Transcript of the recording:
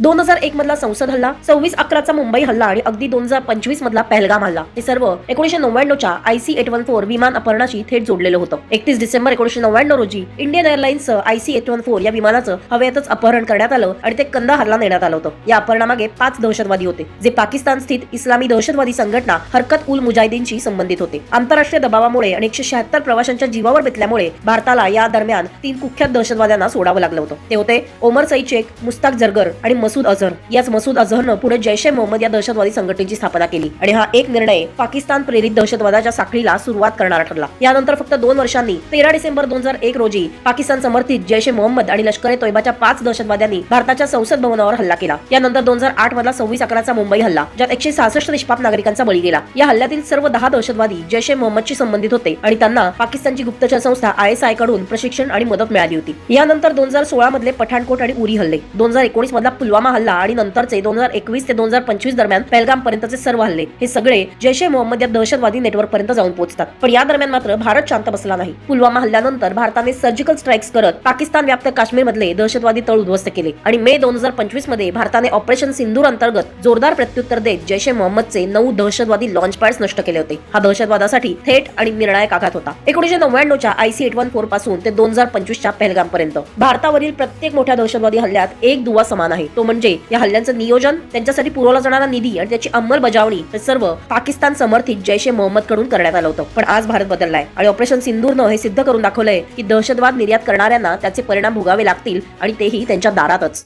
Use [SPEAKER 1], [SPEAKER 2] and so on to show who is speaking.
[SPEAKER 1] 2001 मधला संसद हल्ला, 26/11चा मुंबई हल्ला आणि अगदी 2025 मधला पहलगाम हल्ला हे सर्व 1999च्या IC-814 विमान अपहरणाशी थेट जोडलेलं होतं. 31 डिसेंबर 1999 रोजी इंडियन एअरलाइन्सचं IC-814 या विमानाचं हवेतच अपहरण करण्यात आलं आणि ते कंदाहारला नेण्यात आलं होतं. या अपहरणामागे 5 दहशतवादी होते, जे पाकिस्तान स्थित इस्लामी दहशतवादी संघटना हरकत उल मुजाहिदीनशी संबंधित होते. आंतरराष्ट्रीय दबावामुळे आणि 176 प्रवाशांच्या जीवावर बेतल्यामुळे भारताला या दरम्यान 3 कुख्यात दहशतवाद्यांना सोडावं लागलं होतं. ते होते ओमर सईद शेख, मुस्ताक जरगर आणि मसूद अझहर. याच मसूद अझहरनं पुढे जैश ए मोहम्मद या दहशतवादी संघटनेची स्थापना केली आणि हा एक निर्णय पाकिस्तान प्रेरित दहशतवादाच्या साखळीला सुरुवात करणारा ठरला. यानंतर फक्त 2 वर्षांनी 13 डिसेंबर 2001 रोजी पाकिस्तान समर्थित जैश ए मोहम्मद आणि लष्कर ए तोयबाच्या 5 दहशतवाद्यांनी भारताच्या संसद भवनावर हल्ला केला. यानंतर 2008 मधला 26/11चा मुंबई हल्ला, ज्यात 166 निष्पाप नागरिकांचा बळी गेला. या हल्ल्यातील सर्व 10 दहशतवादी जैश ए मोहम्मदशी संबंधित होते आणि त्यांना पाकिस्तानची गुप्तचर संस्था ISI कडून प्रशिक्षण आणि मदत मिळाली होती. यानंतर 2016 मधले पठाणकोट आणि उरी हल्ले, 2019 मधला पुलवामा हल्ला आणि नंतरचे 2021 ते 2025 दरम्यान पहलगाम पर्यंतचे सर्व हल्ले हे सगळे जैश ए मोहम्मद या दहशतवादी नेटवर्क पर्यंत जाऊन पोहोचतात. पण या दरम्यान मात्र भारत शांत बसला नाही. पुलवामा हल्ल्यानंतर भारताने सर्जिकल स्ट्राईक्स करत पाकिस्तान व्याप्त काश्मीर मधले दहशतवादी तळ उद्ध्वस्त केले आणि मे 2025 मध्ये भारताने ऑपरेशन सिंदूर अंतर्गत जोरदार प्रत्युत्तर देत जैश ए मोहम्मदचे 9 दहशतवादी लॉन्च पॅड्स नष्ट केले होते. हा दहशतवादासाठी थेट आणि निर्णायक आघात होता. 1999च्या IC-814 पासून ते 2025च्या पहलगाम पर्यंत भारतावरील प्रत्येक मोठ्या दहशतवादी हल्ल्यात एक दुवा समान आहे, तो म्हणजे या हल्ल्यांचं नियोजन, त्यांच्यासाठी पुरवला जाणारा निधी आणि त्याची अंमलबजावणी हे सर्व पाकिस्तान समर्थित जैश ए मोहम्मद कडून करण्यात आलं होतं. पण आज भारत बदललाय आणि ऑपरेशन सिंदूरनं हे सिद्ध करून दाखवलंय की दहशतवाद निर्यात करणाऱ्यांना त्याचे परिणाम भोगावे लागतील आणि तेही त्यांच्या दारातच.